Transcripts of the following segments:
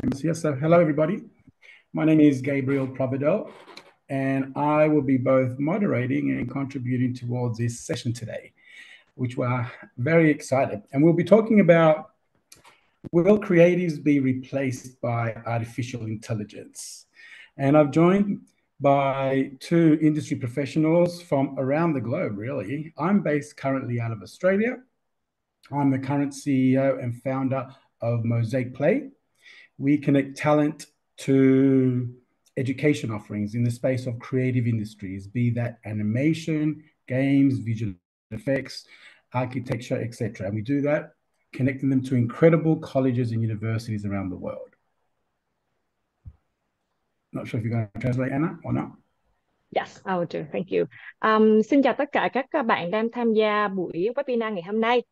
here. So hello, everybody. My name is Gabriel Providel, and I will be both moderating and contributing towards this session today, which we're very excited. And we'll be talking about, will creatives be replaced by artificial intelligence? And I've joined by two industry professionals from around the globe, really. I'm based currently out of Australia. I'm the current CEO and founder of Mosaic Play. We connect talent to education offerings in the space of creative industries, be that animation, games, visual effects, architecture, etc. And we do that connecting them to incredible colleges and universities around the world. Not sure if you're going to translate, Anna, or not. Yes, I will do. Thank you. Xin chào tất cả các bạn đang tham gia buổi webinar ngày hôm nay.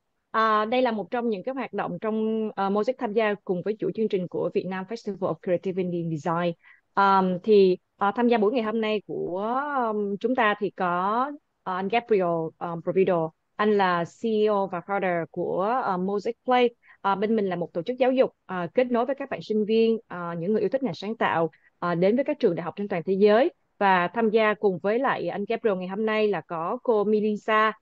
Đây là một trong những cái hoạt động trong Mosaic tham gia cùng với chuỗi chương trình của Vietnam Festival of Creativity Design. Tham gia buổi ngày hôm nay của chúng ta thì có anh Gabriel Provido, anh là CEO và founder của Mosaic Play. Bên mình là một tổ chức giáo dục kết nối với các bạn sinh viên, những người yêu thích ngành sáng tạo đến với các trường đại học trên toàn thế giới. Và tham gia cùng với lại anh Gabriel ngày hôm nay là có cô Melissa,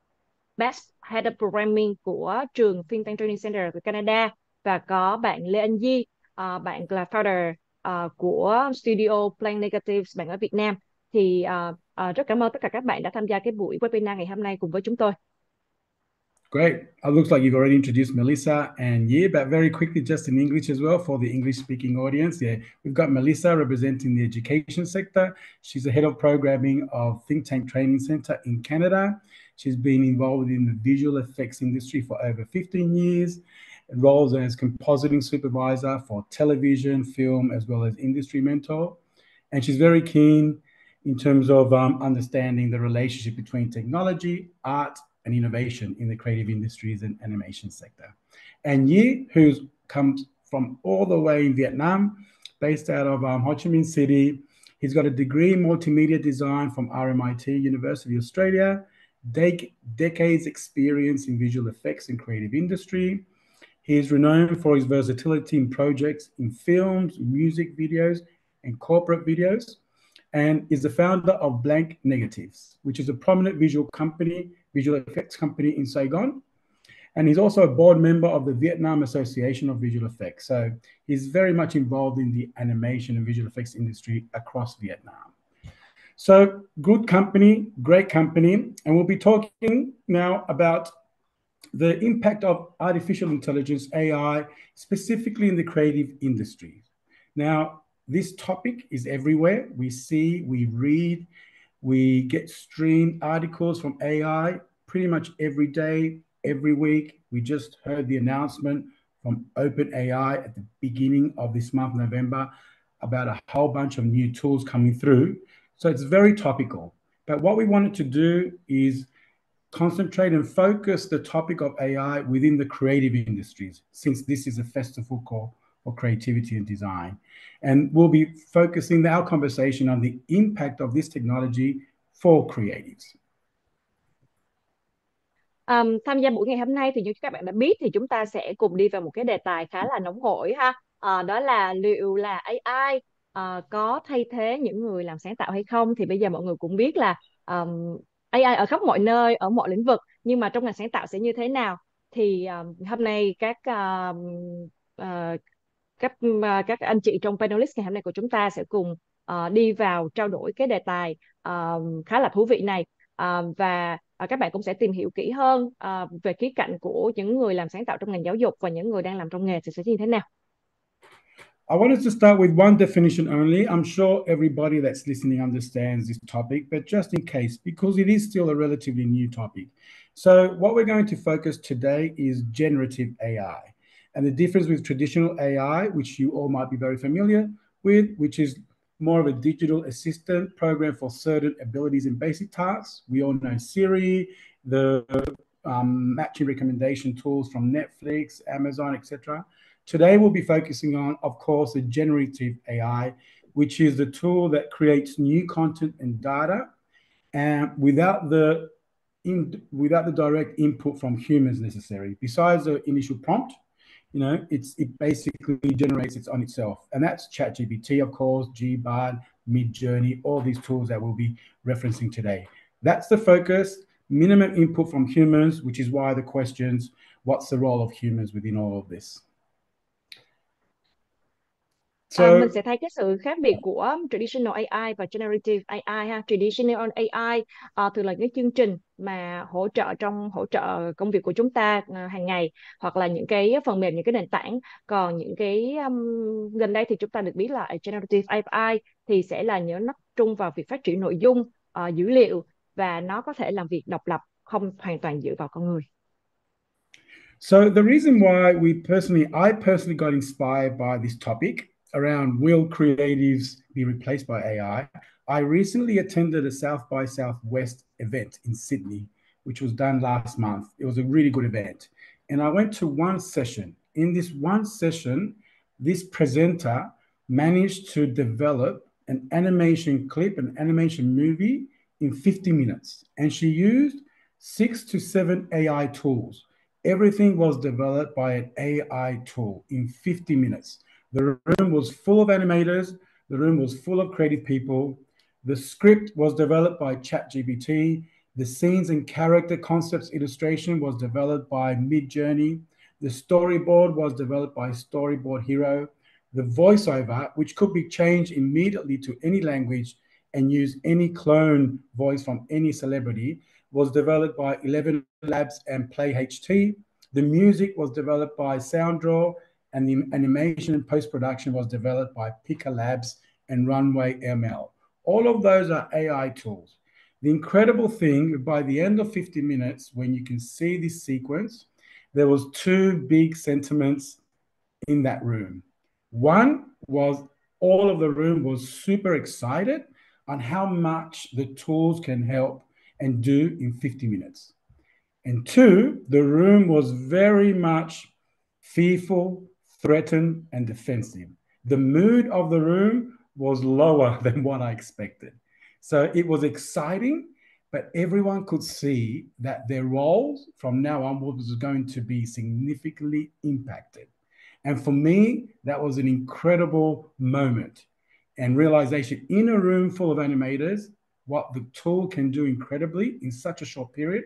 Best Head of Programming của trường Think Tank Training Center của Canada, và có bạn Lê Anh Di, bạn là founder của Studio Plan Negatives, bạn ở Việt Nam. Thì rất cảm ơn tất cả các bạn đã tham gia cái buổi webinar ngày hôm nay cùng với chúng tôi. Great. It looks like you've already introduced Melissa and Yi, but very quickly, just in English as well for the English-speaking audience. Yeah, we've got Melissa representing the education sector. She's the head of programming of Think Tank Training Center in Canada. She's been involved in the visual effects industry for over 15 years, roles as compositing supervisor for television, film, as well as industry mentor. And she's very keen in terms of understanding the relationship between technology, art, and innovation in the creative industries and animation sector. And Yi, who comes from all the way in Vietnam, based out of Ho Chi Minh City. He's got a degree in multimedia design from RMIT University Australia, decades experience in visual effects and creative industry. He is renowned for his versatility in projects in films, music videos, and corporate videos, and is the founder of Blank Negatives, which is a prominent visual effects company in Saigon. And he's also a board member of the Vietnam Association of Visual Effects. So he's very much involved in the animation and visual effects industry across Vietnam. So good company, great company. And we'll be talking now about the impact of artificial intelligence, AI, specifically in the creative industry. Now, this topic is everywhere. We see, we read, we get streamed articles from AI pretty much every day, every week. We just heard the announcement from OpenAI at the beginning of this month, November, about a whole bunch of new tools coming through. So it's very topical. But what we wanted to do is concentrate and focus the topic of AI within the creative industries, since this is a festival call for creativity and design. And we'll be focusing our conversation on the impact of this technology for creatives. Tham gia buổi ngày hôm nay thì như các bạn đã biết thì chúng ta sẽ cùng đi vào một cái đề tài khá là nóng hổi ha. Đó là liệu là AI có thay thế những người làm sáng tạo hay không. Thì bây giờ mọi người cũng biết là AI ở khắp mọi nơi, ở mọi lĩnh vực, nhưng mà trong ngành sáng tạo sẽ như thế nào. Thì hôm nay các anh chị trong panelist ngày hôm nay của chúng ta sẽ cùng đi vào trao đổi cái đề tài khá là thú vị này, và các bạn cũng sẽ tìm hiểu kỹ hơn về khía cạnh của những người làm sáng tạo trong ngành giáo dục và những người đang làm trong nghề thì sẽ như thế nào. I wanted to start with one definition only. I'm sure everybody that's listening understands this topic, but just in case, because it is still a relatively new topic. So what we're going to focus today is generative AI. And the difference with traditional AI, which you all might be very familiar with, which is more of a digital assistant program for certain abilities and basic tasks. We all know Siri, the matching recommendation tools from Netflix, Amazon, etc. Today, we'll be focusing on, of course, the generative AI, which is the tool that creates new content and data, and without the direct input from humans necessary. Besides the initial prompt, it basically generates its on itself. And that's ChatGPT, of course, GBard, Midjourney, all these tools that we'll be referencing today. That's the focus, minimum input from humans, which is why the questions, what's the role of humans within all of this? Mình So, sẽ thấy cái sự khác biệt của traditional AI và generative AI ha. Traditional AI thường là những chương trình mà hỗ trợ công việc của chúng ta hàng ngày, hoặc là những cái phần mềm, những cái nền tảng. Còn những cái gần đây thì chúng ta được biết là generative AI thì sẽ là những nó trung vào việc phát triển nội dung, dữ liệu, và nó có thể làm việc độc lập, không hoàn toàn dựa vào con người. So the reason why I personally got inspired by this topic around will creatives be replaced by I recently attended a South by Southwest event in Sydney, which was done last month. It was a really good event. And I went to one session. In this one session, this presenter managed to develop an animation clip, an animation movie in 50 minutes. And she used 6 to 7 AI tools. Everything was developed by an AI tool in 50 minutes. The room was full of animators. The room was full of creative people. The script was developed by ChatGPT. The scenes and character concepts illustration was developed by Midjourney. The storyboard was developed by Storyboard Hero. The voiceover, which could be changed immediately to any language and use any clone voice from any celebrity, was developed by 11 Labs and Play HT. The music was developed by SoundDraw, and the animation and post-production was developed by Pika Labs and Runway ML. All of those are AI tools. The incredible thing, by the end of 50 minutes, when you can see this sequence, there was two big sentiments in that room. One was all of the room was super excited on how much the tools can help and do in 50 minutes. And two, the room was very much fearful, threatened, and defensive. The mood of the room was lower than what I expected. So it was exciting, but everyone could see that their roles from now onwards was going to be significantly impacted. And for me, that was an incredible moment and realization in a room full of animators, what the tool can do incredibly in such a short period,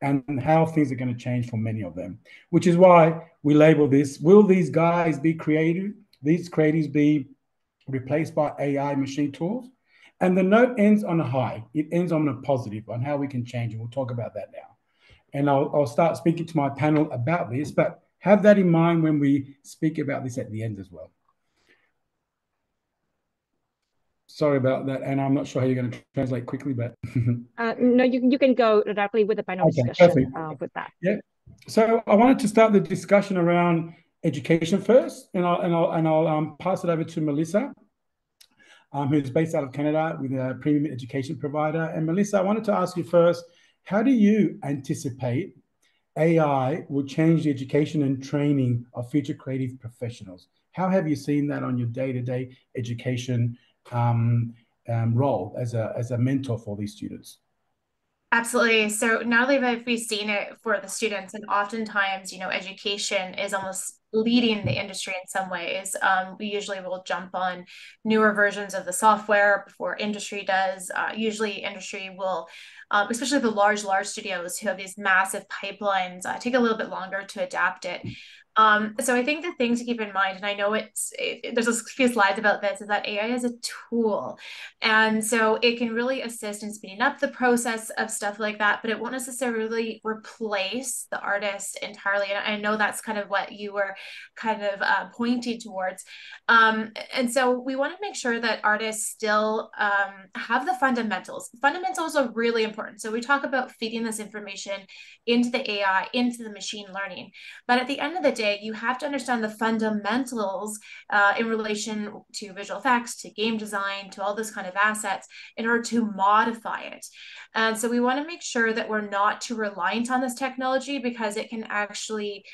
and how things are going to change for many of them, which is why we label this, will these guys be creative? These creatives be replaced by AI machine tools? And the note ends on a high. It ends on a positive on how we can change, and we'll talk about that now. And I'll start speaking to my panel about this, but have that in mind when we speak about this at the end as well. Sorry about that, and I'm not sure how you're going to translate quickly, but no, you can go directly with the panel okay, discussion with that. Yeah. So I wanted to start the discussion around education first, and I'll pass it over to Melissa, who's based out of Canada with a premium education provider. And Melissa, I wanted to ask you first, how do you anticipate AI will change the education and training of future creative professionals? How have you seen that on your day-to-day education role as a mentor for these students? Absolutely. So not only have we seen it for the students, and oftentimes, education is almost leading the industry in some ways. We usually will jump on newer versions of the software before industry does. Usually industry will, especially the large studios who have these massive pipelines, take a little bit longer to adapt it. So I think the thing to keep in mind, and I know there's a few slides about this, is that AI is a tool. And so it can really assist in speeding up the process of stuff like that, but it won't necessarily replace the artist entirely. And I know that's kind of what you were kind of pointing towards. And so we want to make sure that artists still have the fundamentals. Fundamentals are really important. So we talk about feeding this information into the AI, into the machine learning. But at the end of the day, you have to understand the fundamentals in relation to visual effects, to game design, to all this kind of assets in order to modify it. And so we want to make sure that we're not too reliant on this technology, because it can actually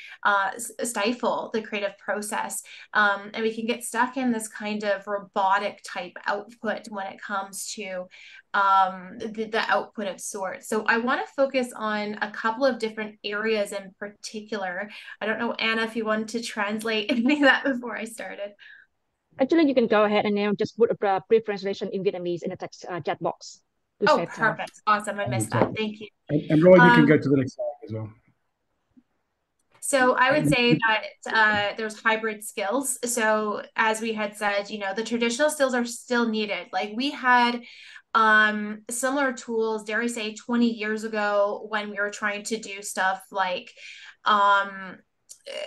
stifle the creative process. And we can get stuck in this kind of robotic type output when it comes to the output of sorts. So I want to focus on a couple of different areas in particular. I don't know, Anna, if you wanted to translate any of that before I started. Actually, you can go ahead and now just put a brief translation in Vietnamese in the text chat box to Oh, save time. perfect. Awesome. I missed that. Thank you. And Roy, you can go to the next slide as well. So I would say that there's hybrid skills. So as we had said, the traditional skills are still needed. Like we had similar tools, dare I say, 20 years ago when we were trying to do stuff like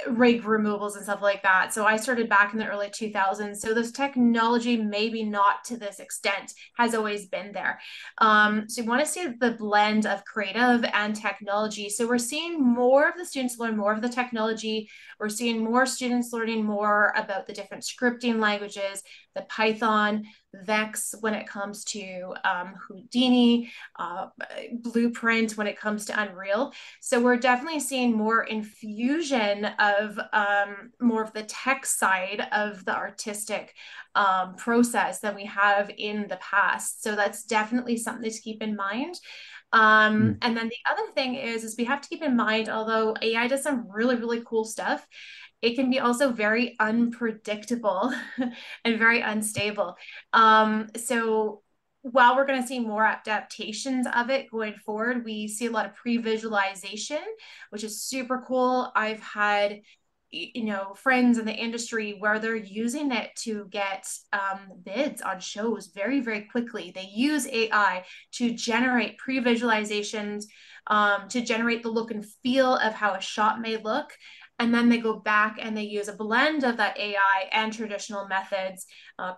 rig removals and stuff like that. So I started back in the early 2000s. So this technology, maybe not to this extent, has always been there. So you want to see the blend of creative and technology. So we're seeing more of the students learn more of the technology. We're seeing more students learning more about the different scripting languages, the Python, Vex when it comes to Houdini, Blueprint when it comes to Unreal. So we're definitely seeing more infusion of more of the tech side of the artistic process than we have in the past. So that's definitely something to keep in mind. And then the other thing is we have to keep in mind, although AI does some really, really cool stuff, it can be also very unpredictable and very unstable. So while we're going to see more adaptations of it going forward, we see a lot of pre-visualization, which is super cool. I've had friends in the industry where they're using it to get bids on shows very, very quickly. They use AI to generate pre-visualizations, to generate the look and feel of how a shot may look. And then they go back and they use a blend of that AI and traditional methods,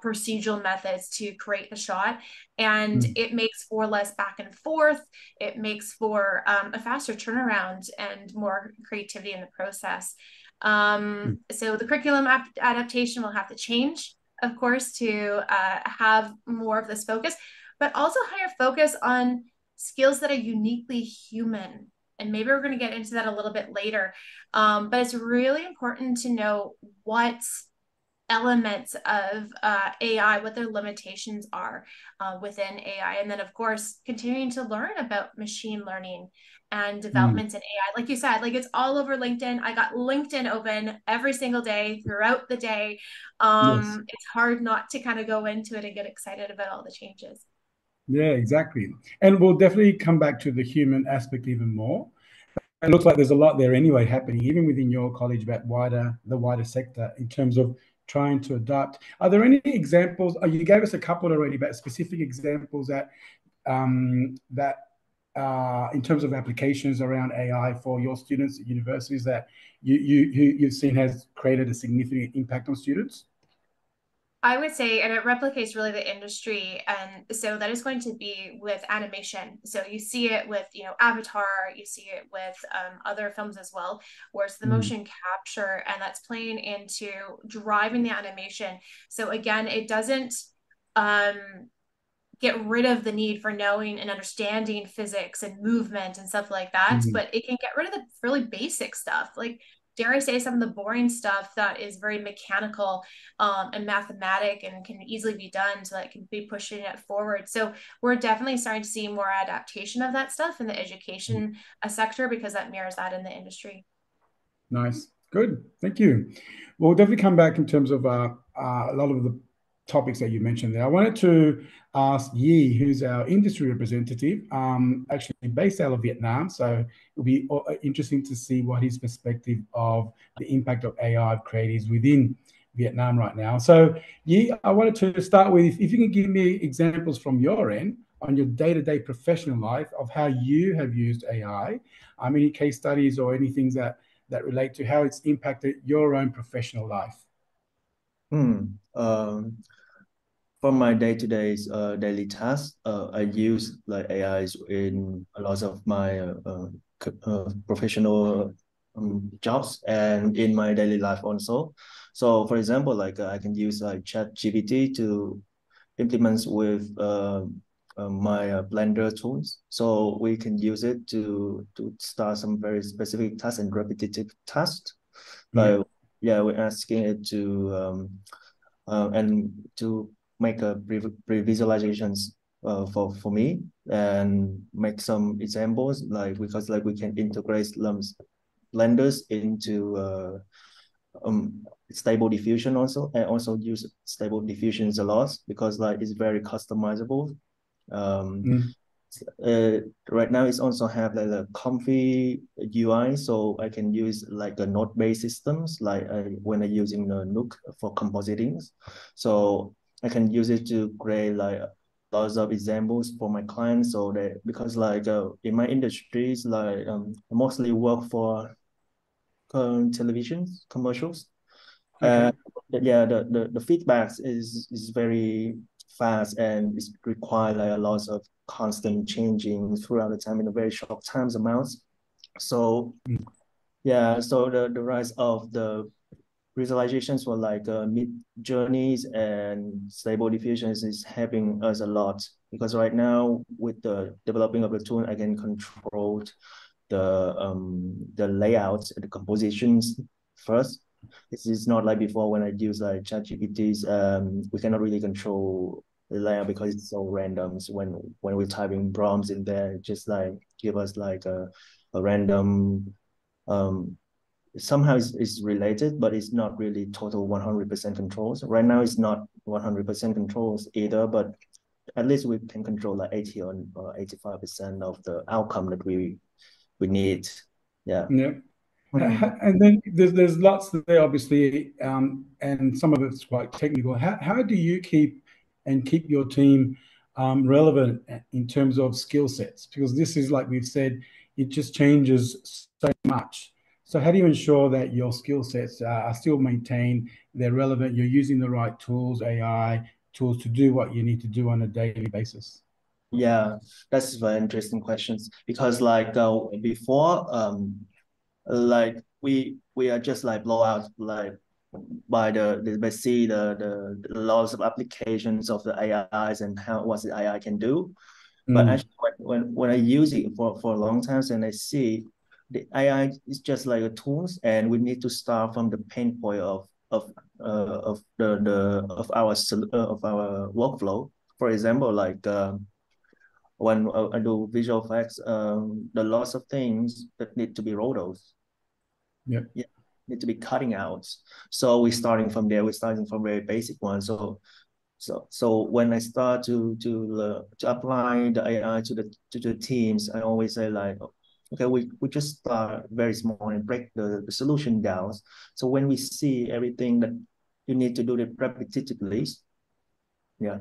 procedural methods to create the shot. And it makes for less back and forth. It makes for a faster turnaround and more creativity in the process. So the curriculum adaptation will have to change, of course, to have more of this focus, but also higher focus on skills that are uniquely human. And maybe we're going to get into that a little bit later. But it's really important to know what elements of AI, what their limitations are within AI. And then, of course, continuing to learn about machine learning and developments in AI. Like you said, like it's all over LinkedIn. I got LinkedIn open every single day throughout the day. It's hard not to kind of go into it and get excited about all the changes. Yeah, exactly. And we'll definitely come back to the human aspect even more. It looks like there's a lot there anyway happening, even within your college, about the wider sector in terms of trying to adapt. Are there any examples? You gave us a couple already, but specific examples that in terms of applications around AI for your students at universities that you've seen has created a significant impact on students? I would say, and it replicates really the industry. And so that is going to be with animation. So you see it with, Avatar, you see it with other films as well, where it's the motion capture, and that's playing into driving the animation. So again, it doesn't get rid of the need for knowing and understanding physics and movement and stuff like that, but it can get rid of the really basic stuff. Like, dare I say, some of the boring stuff that is very mechanical and mathematic and can easily be done, so that it can be pushing it forward. So we're definitely starting to see more adaptation of that stuff in the education sector, because that mirrors that in the industry. Nice. Good. Thank you. We'll definitely come back in terms of a lot of the topics that you mentioned there. I wanted to ask Yi, who's our industry representative, actually based out of Vietnam. So it'll be interesting to see what his perspective of the impact of AI creatives within Vietnam right now. So Yi, I wanted to start with, if you can give me examples from your end on your day-to-day professional life of how you have used AI, any case studies or anything that relate to how it's impacted your own professional life. For my day-to-day daily tasks, I use like AI in a lot of my professional jobs and in my daily life also. So, for example, like I can use like ChatGPT to implement with my Blender tools. So we can use it to start some very specific tasks and repetitive tasks. Like we're asking it to and to make a pre-visualizations for me and make some examples, like because like we can integrate blenders into stable diffusion also, and also use stable diffusions a lot because like it's very customizable. Right now it's also have like a comfy UI, so I can use like a node-based systems, like when I'm using the Nook for compositing. So I can use it to create like lots of examples for my clients. So that because like in my industries, like I mostly work for television commercials. Okay. Yeah, the feedback is very fast and it requires like a lot of constant changing throughout the time in a very short times amounts. So yeah, so the rise of the visualizations for like mid journeys and stable diffusions is helping us a lot because right now with the developing of the tool, I can control the layouts, the compositions first. This is not like before when I use like ChatGPT's. We cannot really control the layout because it's so random. So when we're typing prompts in there, just like give us like a random somehow it's related, but it's not really total 100% controls. Right now, it's not 100% controls either, but at least we can control like 80 or 85% of the outcome that we need. Yeah. Yeah. And then there's lots there, obviously, and some of it's quite technical. How do you keep your team relevant in terms of skill sets? Because this is, like we've said, it just changes so much. So how do you ensure that your skill sets are still maintained, they're relevant, you're using the right tools, AI tools, to do what you need to do on a daily basis? Yeah, that's very interesting questions because like before, like we are just like blow out like by by see the lots of applications of the AIs and how what the AI can do. But actually, when I use it for a long time, and I see the AI is just like a tools, and we need to start from the pain point of the of our workflow. For example, like when I do visual effects, the lots of things that need to be rolled. Yeah. Yeah, need to be cutting out. So we're starting from there. We're starting from very basic one. So when I start to apply the AI to the teams, I always say like, okay, we just start very small and break the solution down. So when we see everything that you need to do it repetitively, yeah.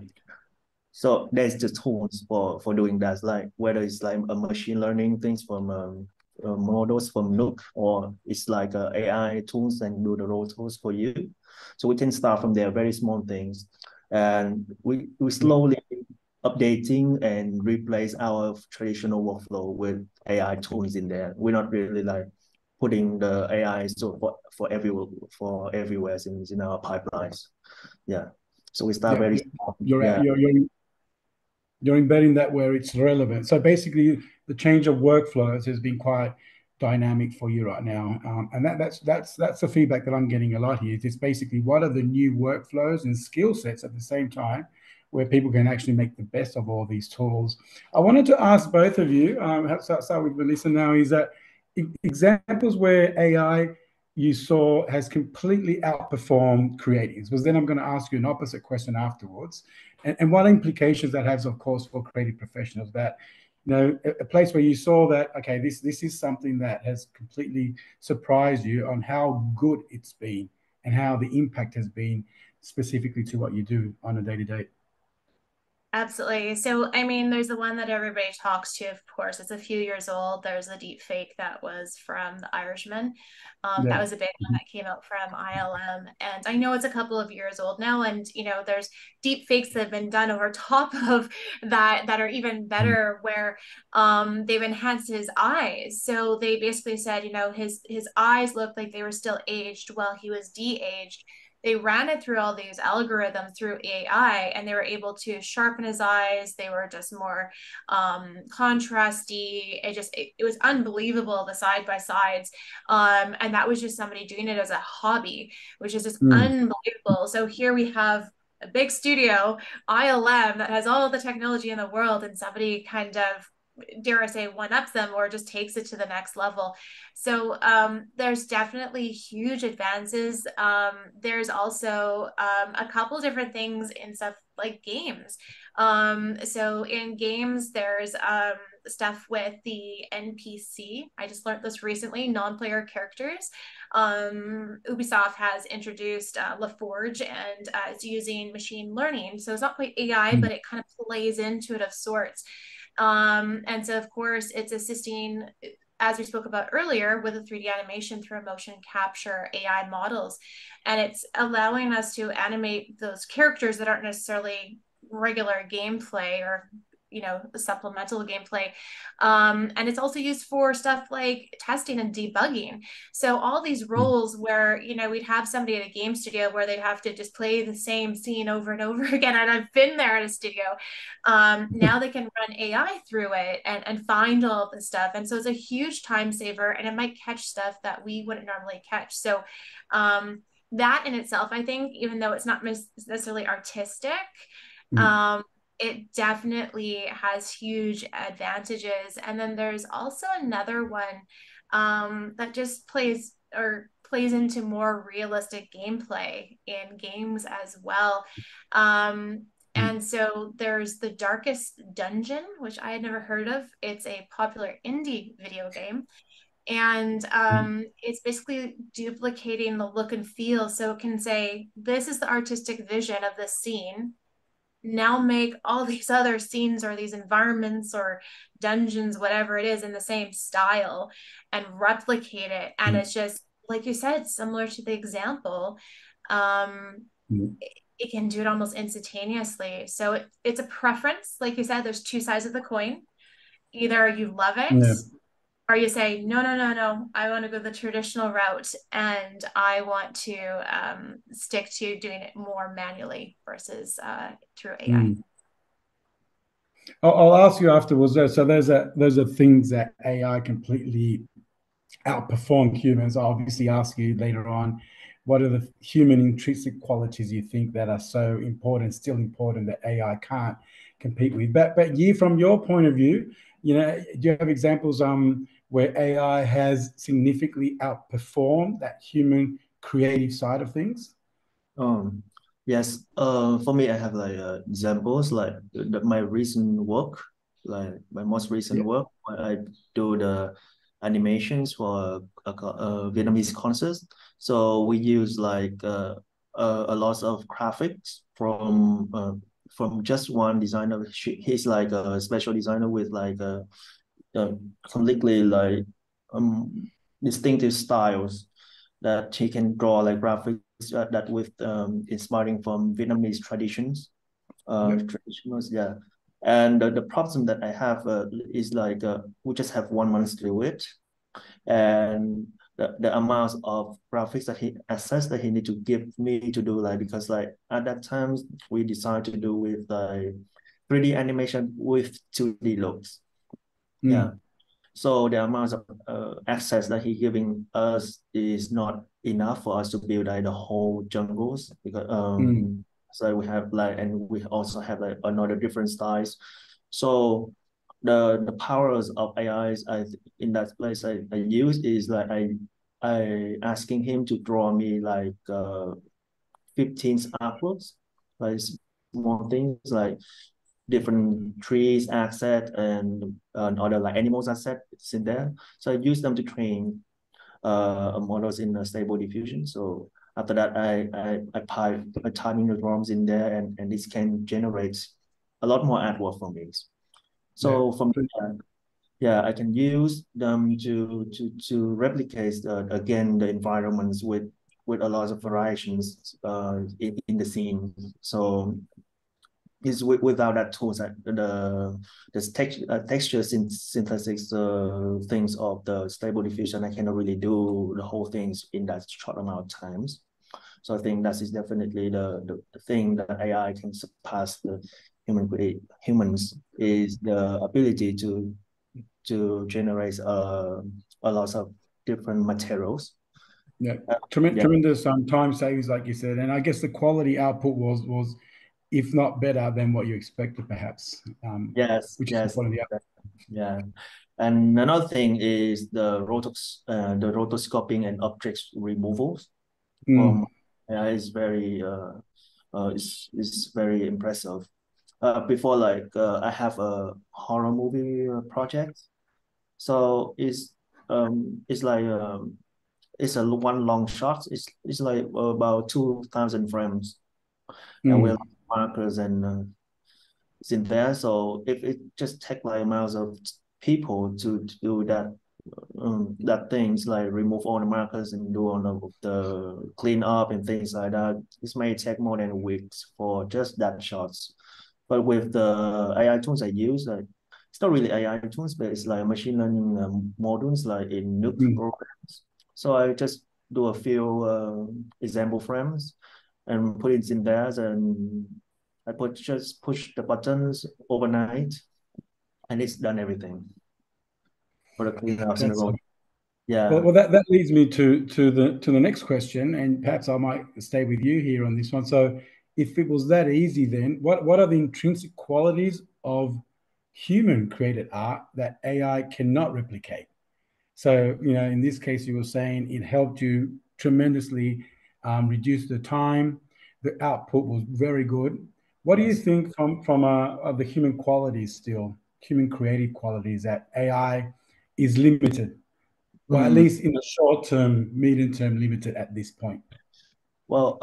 So there's the tools for doing that, like whether it's like a machine learning things from models from Nook, or it's like AI tools and do the raw tools for you. So we can start from there, very small things, and we slowly updating and replace our traditional workflow with AI tools in there. We're not really like putting the AI so for everywhere in our pipelines. Yeah. So we start very small. You're, Yeah. you're embedding that where it's relevant. So basically, the change of workflows has been quite dynamic for you right now, and that's the feedback that I'm getting a lot here. It's basically what are the new workflows and skill sets at the same time, where people can actually make the best of all these tools. I wanted to ask both of you. Start with Melissa now. Is that examples where AI you saw has completely outperformed creatives? Because then I'm going to ask you an opposite question afterwards. And what implications that has, of course, for creative professionals, that, you know, a place where you saw that, okay, this is something that has completely surprised you on how good it's been and how the impact has been specifically to what you do on a day-to-day. Absolutely. So, I mean, there's the one that everybody talks to, of course. It's a few years old. There's a deep fake that was from The Irishman. That was a big one that came out from ILM. And I know it's a couple of years old now. And, you know, there's deep fakes that have been done over top of that are even better, where they've enhanced his eyes. So they basically said, you know, his eyes looked like they were still aged while he was de-aged. They ran it through all these algorithms through AI, and they were able to sharpen his eyes. They were just more contrasty. It was unbelievable, the side by sides. And that was just somebody doing it as a hobby, which is just unbelievable. So here we have a big studio, ILM, that has all the technology in the world, and somebody kind of, dare I say, one-ups them or just takes it to the next level. So there's definitely huge advances. There's also a couple different things in stuff like games. So in games, there's stuff with the NPC. I just learned this recently, non-player characters. Ubisoft has introduced LaForge, and it's using machine learning. So it's not quite AI, but it kind of plays into it of sorts. And so, of course, it's assisting, as we spoke about earlier, with a 3D animation through motion capture AI models. And it's allowing us to animate those characters that aren't necessarily regular gameplay or supplemental gameplay. And it's also used for stuff like testing and debugging. So all these roles where, we'd have somebody at a game studio where they'd have to just play the same scene over and over again. And I've been there at a studio. Now they can run AI through it and find all of this stuff. And so it's a huge time saver, and it might catch stuff that we wouldn't normally catch. So that in itself, I think, even though it's not necessarily artistic, it definitely has huge advantages. And then there's also another one that just plays into more realistic gameplay in games as well. And so there's The Darkest Dungeon, which I had never heard of. It's a popular indie video game. And it's basically duplicating the look and feel. So it can say, this is the artistic vision of this scene. Now make all these other scenes or these environments or dungeons, whatever it is, in the same style and replicate it. And it's just, like you said, similar to the example. It can do it almost instantaneously. So it's a preference. Like you said, there's two sides of the coin. Either you love it, or you say, no, I want to go the traditional route, and I want to stick to doing it more manually versus through AI. I'll ask you afterwards. So those are things that AI completely outperform humans. I'll obviously ask you later on, what are the human intrinsic qualities you think that are so important, still important, that AI can't compete with? But Yi, from your point of view, do you have examples where AI has significantly outperformed that human creative side of things? Yes. For me, I have examples like my recent work, like my most recent work, where I do the animations for a Vietnamese concert. So we use a lot of graphics from just one designer. He's like a special designer with completely distinctive styles that he can draw graphics that with inspiring from Vietnamese traditions. Traditionals, yeah. And the problem that I have is we just have 1 month to do it, and the amount of graphics that he access that he need to give me to do, because at that time we decided to do with 3D animation with 2D looks. Yeah. So the amount of access that he giving us is not enough for us to build the whole jungles, because so we have and we also have another different styles. So the powers of AIs in that place I use is I asking him to draw me 15 artworks, small things different trees asset and other animals asset in there. So I use them to train models in Stable Diffusion. So after that, I type in the prompts in there, and this can generate a lot more artwork for me. So from there, I can use them to replicate again the environments with a lot of variations in the scene. So is without that tools, the texture synthesis things of the Stable Diffusion, I cannot really do the whole things in that short amount of times. So I think that is definitely the thing that AI can surpass the humans, is the ability to generate a lot of different materials Yeah, Yeah. tremendous time savings, like you said, and I guess the quality output was if not better than what you expected, perhaps. Yes, Which is yes, important. Yeah. yeah. And another thing is the rotoscoping and objects removals from is very is very impressive. Before, like I have a horror movie project, so it's like it's a one long shot. It's like about 2,000 frames, and with markers and it's in there. So if it just take like amounts of people to do that things like remove all the markers and do all the clean up and things like that, this may take more than weeks for just that shots. But with the AI tools I use, like it's not really AI tools, but it's like machine learning modules like in Nuke programs. So I just do a few example frames and put it in there, and just push the buttons overnight, and it's done everything for the cleanups in the road. Yeah. Well, that leads me to the next question, and perhaps I might stay with you here on this one. So, if it was that easy, then what are the intrinsic qualities of human created art that AI cannot replicate? So, in this case, you were saying it helped you tremendously reduce the time. The output was very good. What do you Yes. think from the human qualities, still human creative qualities, that AI is limited, or at least in the short term, medium term, limited at this point? Well,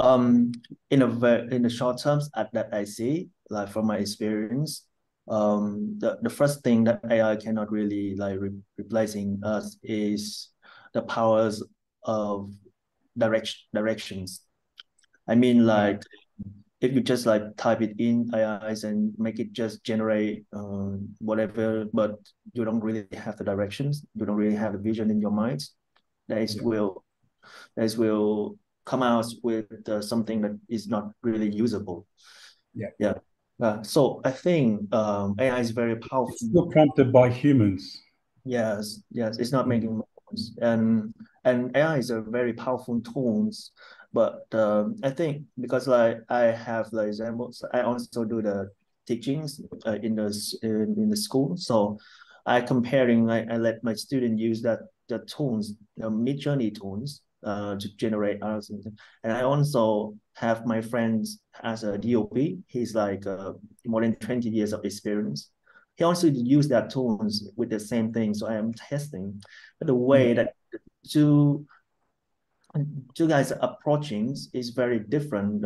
in the short terms that I see, like from my experience, the first thing that AI cannot really like replacing us is the powers of directions. I mean, like if you just like type it in AIs and make it just generate whatever, but you don't really have the directions, you don't really have the vision in your mind, that is will come out with something that is not really usable. Yeah. So I think AI is very powerful. It's still prompted by humans. Yes, it's not making sense. And AI is a very powerful tools, but I think because like I have like examples, I also do the teachings in the school. So I comparing like I let my student use the tools, the Mid-Journey tools, to generate art, and I also have my friends as a DOP. He's like more than 20 years of experience. He also used that tools with the same thing. So I am testing, but the way that two guys approaching is very different.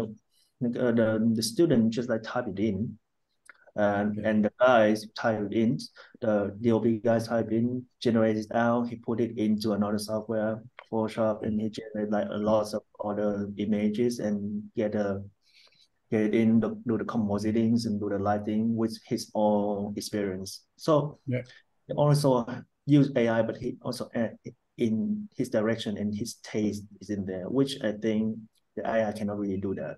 The student just like type it in, and the guys type it in. The DOP guys type in, generate it out. He put it into another software, Photoshop, and he generate like a lot of other images and get do the compositings and do the lighting with his own experience. So he also use AI, but he also add in his direction and his taste is in there, which I think the AI cannot really do that.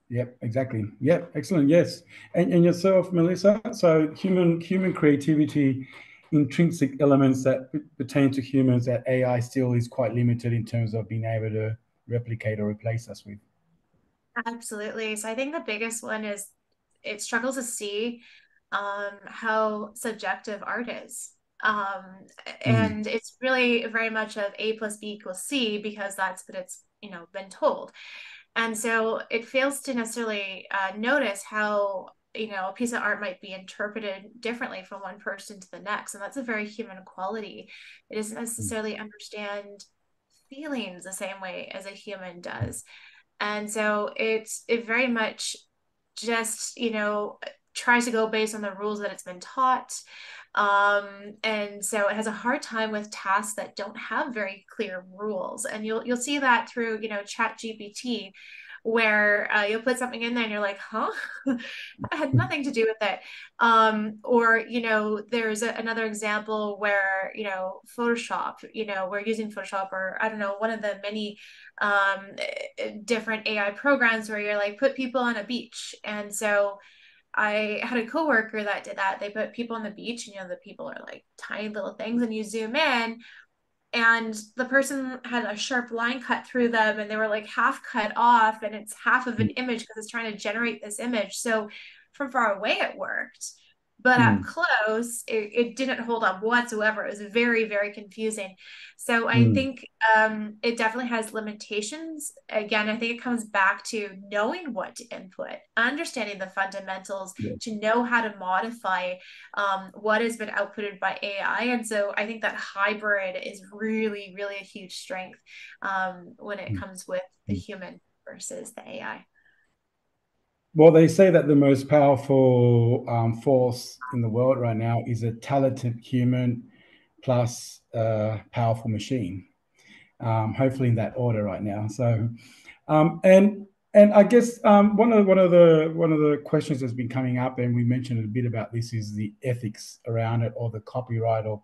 Yep, exactly. Yep, excellent. Yes, and yourself, Melissa. So human creativity, intrinsic elements that pertain to humans that AI still is quite limited in terms of being able to replicate or replace us with. Absolutely. So I think the biggest one is it struggles to see how subjective art is. And it's really very much of A plus B equals C because that's what it's been told. And so it fails to necessarily notice how a piece of art might be interpreted differently from one person to the next, and that's a very human quality. It doesn't necessarily understand feelings the same way as a human does. And so it very much just tries to go based on the rules that it's been taught, and so it has a hard time with tasks that don't have very clear rules. And you'll see that through Chat GPT, where you'll put something in there and you're like, huh? That had nothing to do with it. Or there's another example where Photoshop, we're using Photoshop, or I don't know, one of the many different AI programs where you're like, put people on a beach. And so I had a coworker that did that. They put people on the beach, and the people are like tiny little things, and you zoom in and the person had a sharp line cut through them and they were like half cut off, and it's half of an image because it's trying to generate this image. So from far away it worked, but up close it didn't hold up whatsoever. It was very, very confusing. So I think it definitely has limitations. Again, I think it comes back to knowing what to input, understanding the fundamentals, to know how to modify what has been outputted by AI. And so I think that hybrid is really, really a huge strength when it comes with the human versus the AI. Well, they say that the most powerful force in the world right now is a talented human plus a powerful machine. Hopefully in that order right now. So, and I guess one of the questions that's been coming up, and we mentioned a bit about this, is the ethics around it, or the copyright, or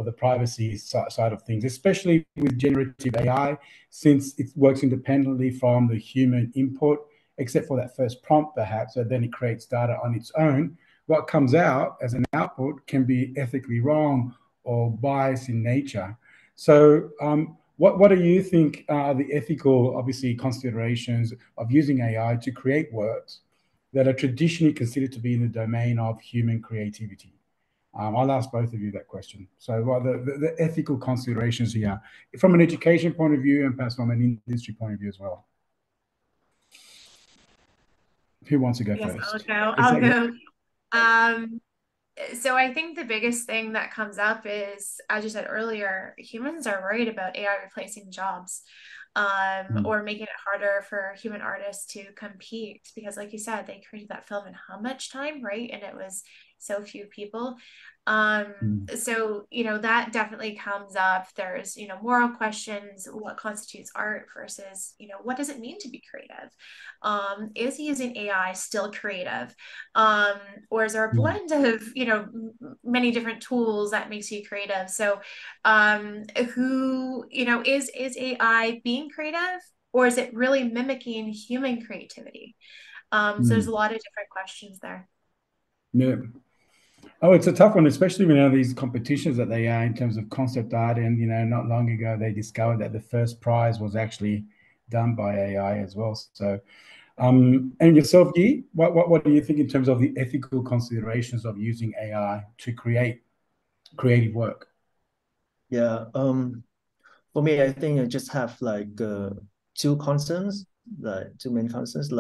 the privacy side of things, especially with generative AI, since it works independently from the human input, except for that first prompt perhaps, so then it creates data on its own. What comes out as an output can be ethically wrong or biased in nature. So what do you think are the ethical, obviously, considerations of using AI to create works that are traditionally considered to be in the domain of human creativity? I'll ask both of you that question. So what are the ethical considerations here from an education point of view and perhaps from an industry point of view as well? Who wants to go first? I'll go. So I think the biggest thing that comes up is, as you said earlier, humans are worried about AI replacing jobs, or making it harder for human artists to compete, because like you said, they created that film in how much time, right? And it was so few people. So, that definitely comes up. There's, moral questions, what constitutes art versus, what does it mean to be creative? Is using AI still creative? Or is there a blend of, many different tools that makes you creative? So, is AI being creative, or is it really mimicking human creativity? So there's a lot of different questions there. Yeah. Oh, it's a tough one, especially when these competitions that they are in terms of concept art. And, not long ago, they discovered that the first prize was actually done by AI as well. So, and yourself, Guy, what do you think in terms of the ethical considerations of using AI to create creative work? Yeah. For me, I think I just have like two concerns, like two main concerns,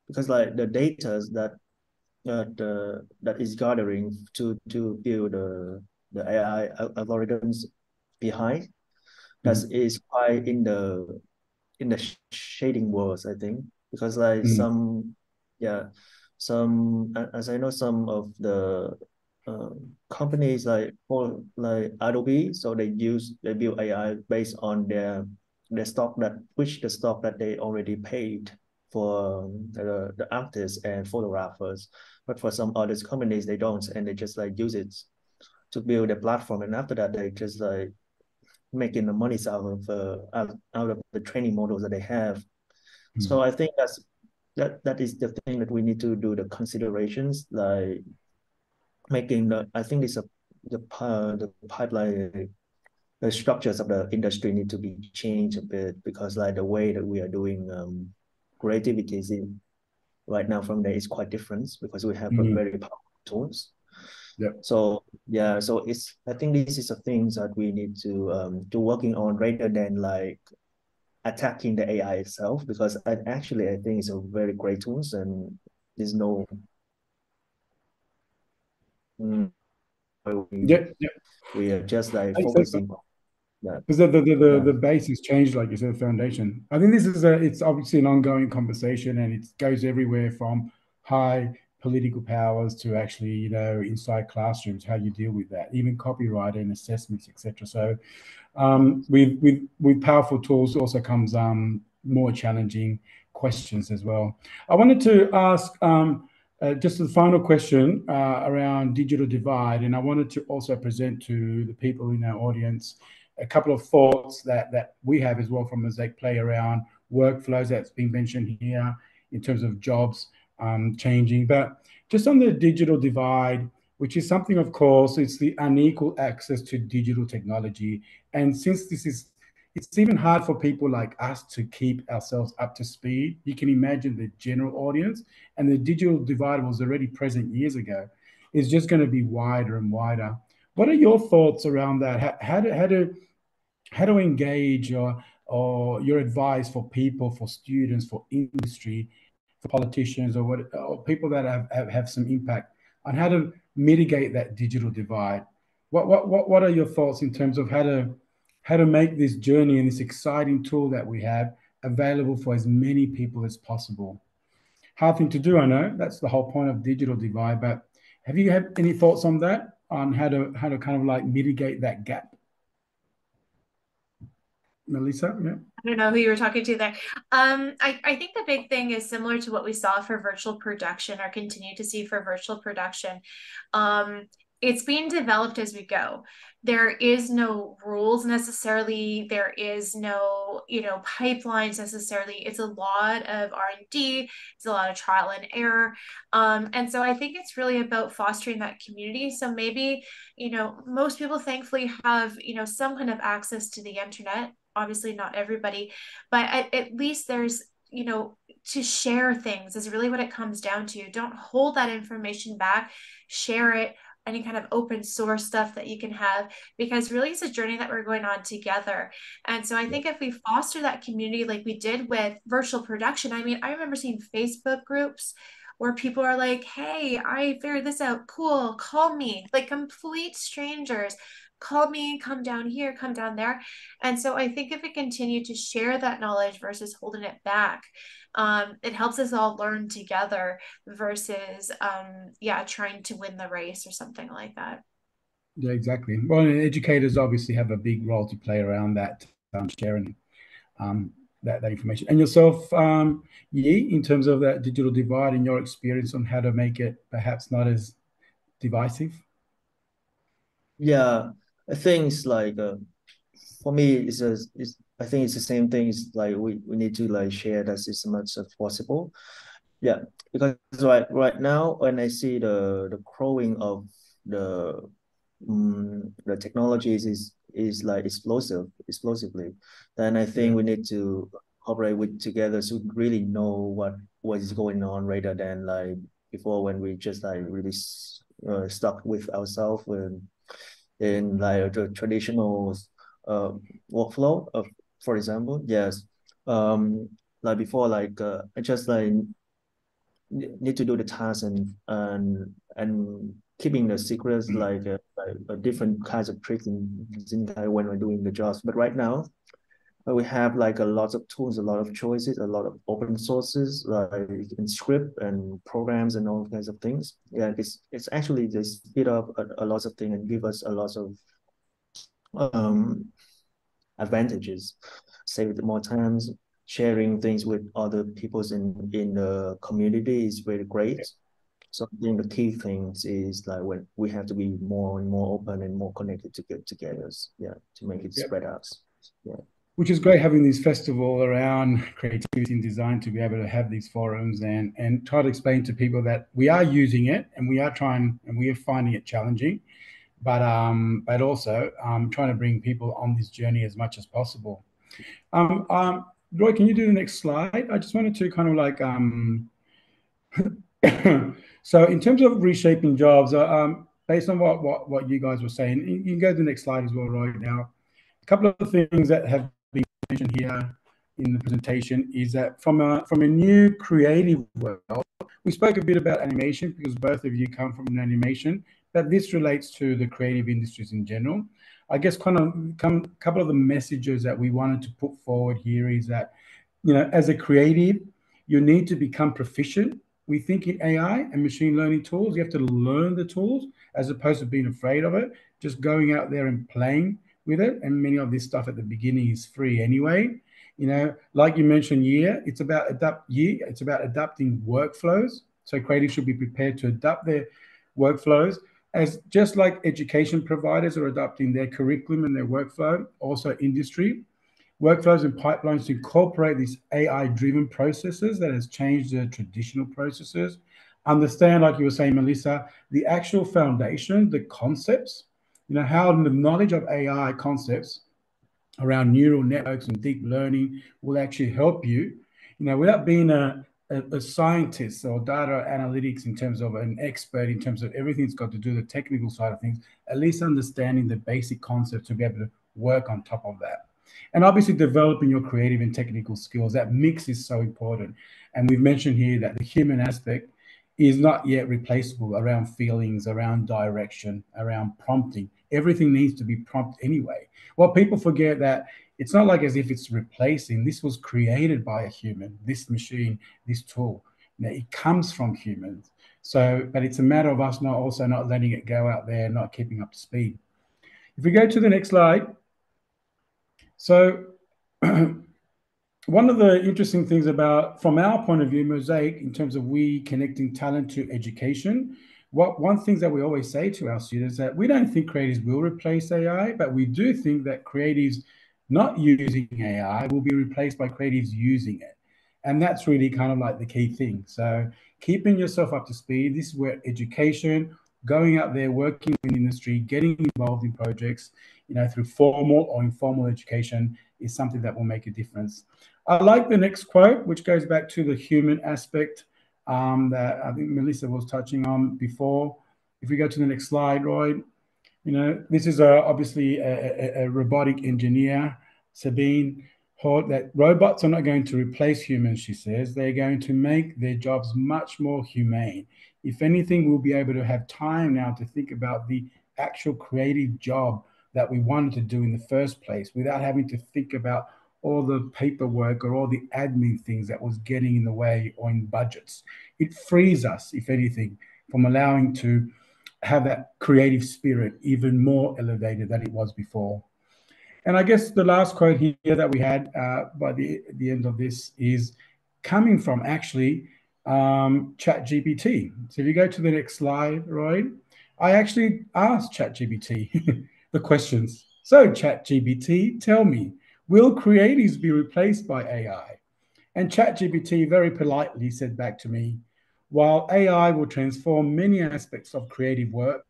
because the data that is gathering to build the AI algorithms behind, that is quite in the shading worlds, I think, because as I know, some of the companies like Adobe, so they build AI based on the stock that they already paid for the artists and photographers. But for some other companies, they don't, and they just use it to build a platform, and after that they just making the money out of the training models that they have. So I think that is the thing that we need to do, the considerations, like making I think the pipeline, the structures of the industry need to be changed a bit, because the way that we are doing creativity right now from there is quite different, because we have very powerful tools. So I think this is the things that we need to working on, rather than attacking the AI itself, because I think it's a very great tools, and there's no we are just focusing on that. Because the base has changed, like you said, the foundation. I think it's obviously an ongoing conversation, and it goes everywhere from high political powers to actually, inside classrooms, how you deal with that, even copyright and assessments, etc. So with powerful tools also comes more challenging questions as well. I wanted to ask just the final question around digital divide, and I wanted to also present to the people in our audience a couple of thoughts that we have as well from Mosaic Play around workflows that's been mentioned here in terms of jobs changing. But just on the digital divide, which is something, of course, it's the unequal access to digital technology. And since it's even hard for people like us to keep ourselves up to speed. You can imagine the general audience, and the digital divide was already present years ago. It's just going to be wider and wider. What are your thoughts around that? How to engage, or your advice for people, for students, for industry, for politicians, or people that have some impact on how to mitigate that digital divide? What are your thoughts in terms of how to make this journey and this exciting tool that we have available for as many people as possible? Hard thing to do, I know. That's the whole point of digital divide. But have you had any thoughts on that, on how to kind of like mitigate that gap? Melissa, yeah. I don't know who you were talking to there. I think the big thing is similar to what we saw for virtual production, or continue to see for virtual production. It's being developed as we go. There is no rules necessarily. There is no, pipelines necessarily. It's a lot of R&D. It's a lot of trial and error. And so I think it's really about fostering that community. So maybe, most people thankfully have, some kind of access to the internet. Obviously not everybody, but at least there's, to share things is really what it comes down to. Don't hold that information back, share it, any kind of open source stuff that you can have, because really it's a journey that we're going on together. And so I think if we foster that community like we did with virtual production, I mean, I remember seeing Facebook groups where people are like, hey, I figured this out, cool, call me, like complete strangers. Call me, come down here, come down there. And so I think if we continue to share that knowledge versus holding it back, it helps us all learn together versus, trying to win the race or something like that. Yeah, exactly. Well, and educators obviously have a big role to play around that, sharing that information. And yourself, Yi, in terms of that digital divide and your experience on how to make it perhaps not as divisive? Yeah, I think it's like for me, I think it's the same thing. It's like we need to like share that as much as possible. Yeah, because right now when I see the growing of the the technologies is like explosively, then I think we need to cooperate with together to really know what is going on, rather than like before, when we just like really stuck with ourselves in like the traditional workflow of, for example. Yes, like before, like I just like need to do the task and keeping the secrets, like a different kinds of tricks in when we're doing the jobs. But right now we have like a lot of tools, a lot of choices, a lot of open sources, like in script and programs and all kinds of things. Yeah, it's actually just speed up a lot of things and give us a lot of advantages. Save more times. Sharing things with other peoples in the community is very great. So I think the key things is like when we have to be more and more open and more connected to get together. Yeah, to make it spread out. Yeah. Which is great, having this festival around creativity and design, to be able to have these forums and try to explain to people that we are using it and we are trying and we are finding it challenging, but also trying to bring people on this journey as much as possible. Roy, can you do the next slide? I just wanted to kind of like so in terms of reshaping jobs, based on what you guys were saying, you can go to the next slide as well right now. A couple of things that have been mentioned here in the presentation is that from a new creative world, we spoke a bit about animation because both of you come from an animation, but this relates to the creative industries in general. I guess kind of a couple of the messages that we wanted to put forward here is that, as a creative, you need to become proficient. We think in AI and machine learning tools, you have to learn the tools as opposed to being afraid of it, just going out there and playing with it. And many of this stuff at the beginning is free anyway. Like you mentioned, it's about adapting workflows. So creatives should be prepared to adapt their workflows, as just like education providers are adapting their curriculum and their workflow, also industry. workflows and pipelines to incorporate these AI-driven processes that has changed the traditional processes. Understand, like you were saying, Melissa, the actual foundation, the concepts, how the knowledge of AI concepts around neural networks and deep learning will actually help you, without being a scientist or data analytics in terms of an expert in terms of everything that's got to do with the technical side of things, at least understanding the basic concepts to be able to work on top of that. And obviously developing your creative and technical skills. That mix is so important. And we've mentioned here that the human aspect is not yet replaceable around feelings, around direction, around prompting. Everything needs to be prompt anyway. Well, people forget that it's not like as if it's replacing. This was created by a human, this machine, this tool. It comes from humans. So, but it's a matter of us not letting it go out there, not keeping up to speed. If we go to the next slide. So one of the interesting things about, from our point of view, Mosaic, in terms of we connecting talent to education, one thing that we always say to our students that we don't think creatives will replace AI, but we do think that creatives not using AI will be replaced by creatives using it. And that's really kind of like the key thing. So keeping yourself up to speed, this is where education, going out there, working in the industry, getting involved in projects, through formal or informal education is something that will make a difference. I like the next quote, which goes back to the human aspect that I think Melissa was touching on before. If we go to the next slide, Roy, this is obviously a robotic engineer, Sabine Hort, that robots are not going to replace humans, she says. They're going to make their jobs much more humane. If anything, we'll be able to have time now to think about the actual creative job that we wanted to do in the first place without having to think about all the paperwork or all the admin things that was getting in the way or in budgets. It frees us, if anything, from allowing to have that creative spirit even more elevated than it was before. And I guess the last quote here that we had by the end of this is coming from actually ChatGPT. So if you go to the next slide, Roy, I actually asked ChatGPT the questions. So ChatGPT, tell me, will creatives be replaced by AI? And ChatGPT very politely said back to me, while AI will transform many aspects of creative work,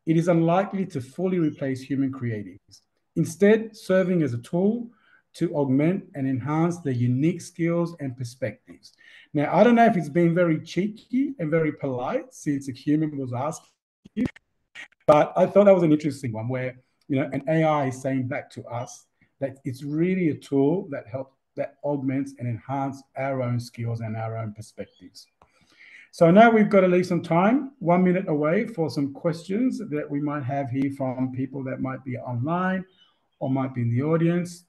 it is unlikely to fully replace human creatives, instead serving as a tool to augment and enhance their unique skills and perspectives. Now, I don't know if it's been very cheeky and very polite since a human was asking, but I thought that was an interesting one where, an AI is saying back to us that it's really a tool that augments and enhances our own skills and our own perspectives. So now we've got to leave some time, 1 minute away, for some questions that we might have here from people that might be online or might be in the audience.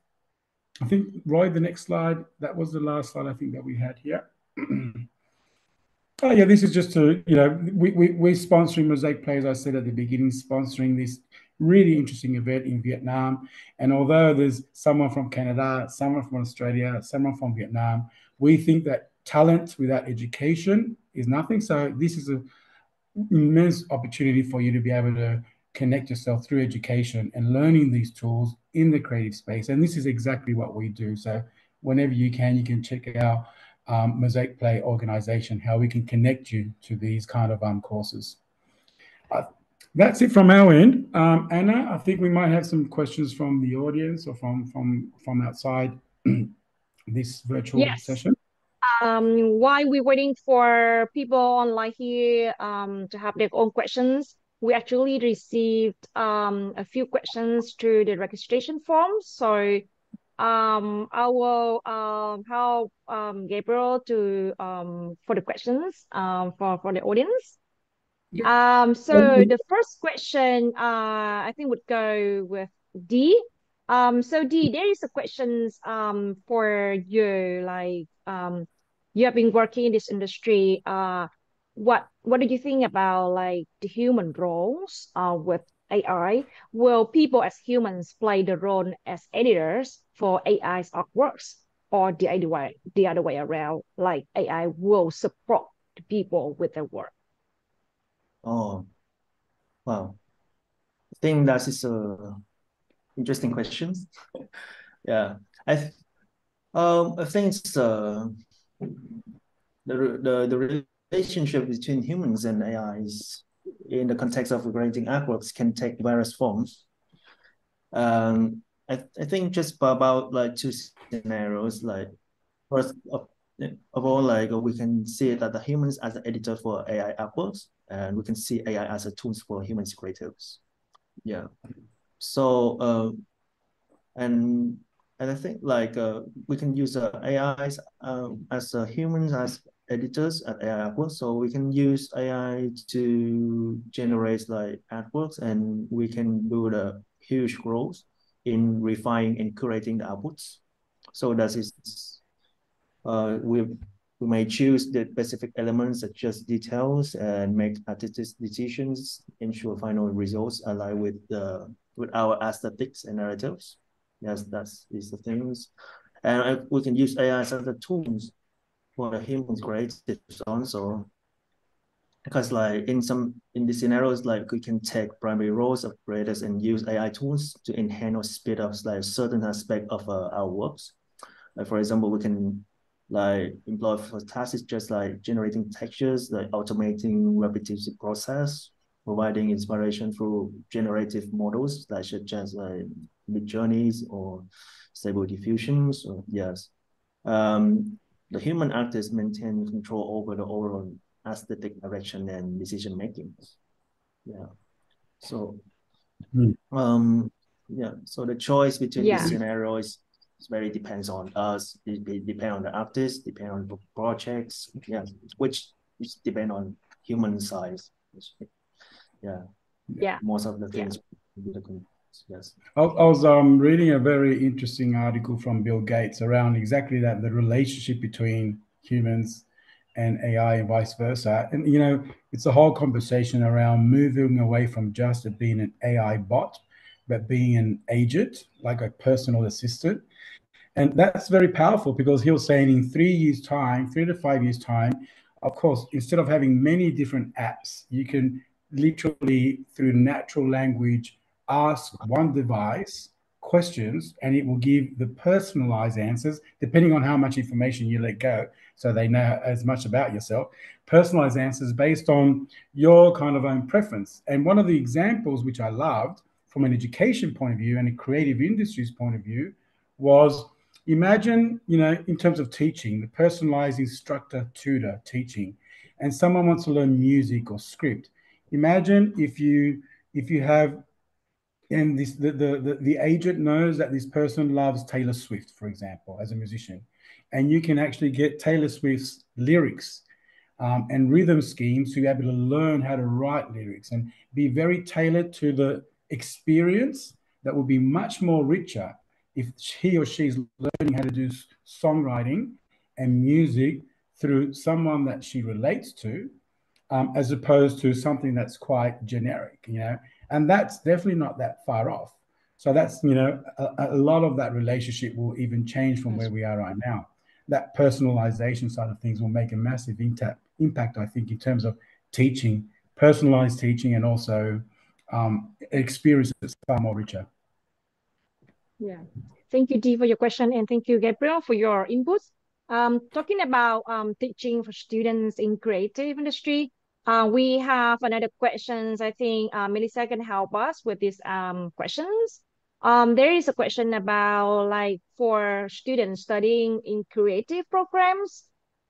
I think, Roy, the next slide, that was the last slide I think that we had here. Oh yeah, this is just to, we're sponsoring Mosaic Play, as I said at the beginning, sponsoring this really interesting event in Vietnam. And although there's someone from Canada, someone from Australia, someone from Vietnam, we think that talent without education is nothing. So this is an immense opportunity for you to be able to connect yourself through education and learning these tools in the creative space. And this is exactly what we do. So whenever you can check out Mosaic Play organization, how we can connect you to these kind of courses. That's it from our end. Anna, I think we might have some questions from the audience or from outside this virtual session. While we're waiting for people online here to have their own questions, we actually received a few questions through the registration form. So I will help Gabriel to for the questions for the audience. So the first question I think would go with D. So D, there is a question for you, like you have been working in this industry. What do you think about like the human roles with AI? Will people as humans play the role as editors for AI's artworks, or the other way around, like AI will support the people with their work? Oh, wow. I think that is a interesting question. Yeah, I think it's the relationship between humans and AIs in the context of creating artworks can take various forms. I think just about like two scenarios. Like first of all, like we can see that the humans as an editor for AI artworks, and we can see AI as a tools for humans creators. Yeah. So and I think like we can use AIs as humans as editors at AI artworks. So we can use AI to generate like artworks, and we can build a huge growth in refining and curating the outputs. So that is we may choose the specific elements such as details and make artistic decisions, ensure final results align with our aesthetics and narratives. Yes, that's is the things. And we can use AI as the tools for the human creative also. Because like in the scenarios, like we can take primary roles of creators and use AI tools to enhance or speed up like certain aspect of our works. Like for example, we can like employ for tasks just like generating textures, like automating repetitive process, providing inspiration through generative models like such as like mid journeys or stable diffusions. Or yes, the human artists maintain control over the overall aesthetic direction and decision making. Yeah. So yeah, so the choice between these scenarios very depends on us. It depend on the artist, depend on the projects. Yeah, which depend on human size. Yeah, most of the things. Yes. I was reading a very interesting article from Bill Gates around exactly that, the relationship between humans and AI and vice versa. And, you know, it's a whole conversation around moving away from just it being an AI bot, but being an agent, like a personal assistant. And that's very powerful because he was saying in 3 years' time, 3 to 5 years' time, of course, instead of having many different apps, you can literally, through natural language, ask one device questions and it will give the personalized answers depending on how much information you let go. So they know as much about yourself, personalized answers based on your kind of own preference. And one of the examples which I loved from an education point of view and a creative industries point of view was, imagine, you know, in terms of teaching, the personalized instructor tutor teaching, and someone wants to learn music or script. Imagine if you have, and this the agent knows that this person loves Taylor Swift, for example, as a musician, and you can actually get Taylor Swift's lyrics and rhythm schemes to be able to learn how to write lyrics and be very tailored to the experience. That will be much more richer if he or she is learning how to do songwriting and music through someone that she relates to, as opposed to something that's quite generic, you know. And that's definitely not that far off. So that's, you know, a lot of that relationship will even change from where we are right now. That personalization side of things will make a massive impact, I think, in terms of teaching, personalized teaching, and also experience that's far more richer. Yeah. Thank you, Dee, for your question, and thank you, Gabriel, for your inputs. Talking about teaching for students in creative industry, we have another questions. I think Melissa can help us with these questions. There is a question about like for students studying in creative programs.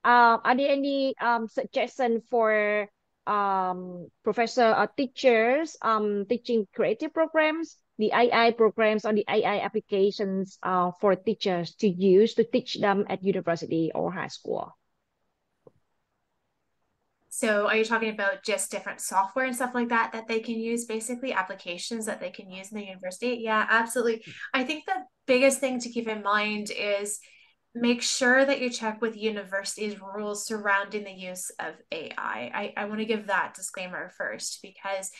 Are there any suggestion for professor or teachers teaching creative programs, the AI programs or the AI applications for teachers to use to teach them at university or high school? So are you talking about just different software and stuff like that they can use, basically applications that they can use in the university? Yeah, absolutely. I think the biggest thing to keep in mind is make sure that you check with universities' rules surrounding the use of AI. I want to give that disclaimer first, because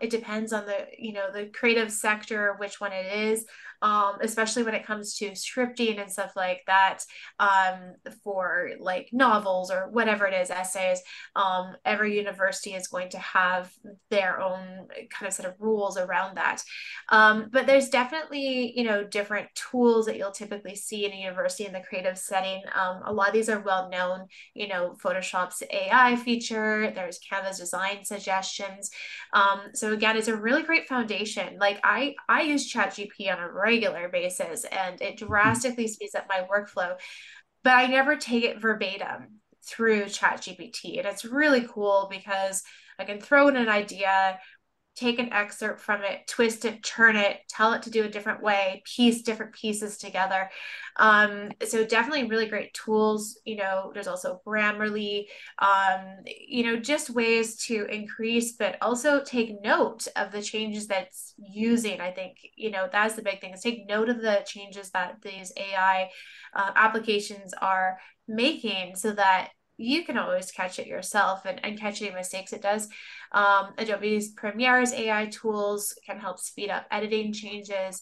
it depends on the creative sector, which one it is, especially when it comes to scripting and stuff like that, for like novels or whatever it is, essays. Every university is going to have their own kind of set of rules around that. But there's definitely, different tools that you'll typically see in a university in the creative setting. A lot of these are well known, Photoshop's AI feature, there's Canva's design suggestions. So again, it's a really great foundation. Like I use ChatGPT on a regular basis, and it drastically speeds up my workflow, but I never take it verbatim through ChatGPT. And it's really cool because I can throw in an idea, take an excerpt from it, twist it, turn it, tell it to do a different way, piece different pieces together. So definitely really great tools. There's also Grammarly, just ways to increase, but also take note of the changes that's using. I think, that's the big thing, is take note of the changes that these AI applications are making, so that you can always catch it yourself and catch any mistakes it does. Adobe's Premiere's AI tools can help speed up editing changes.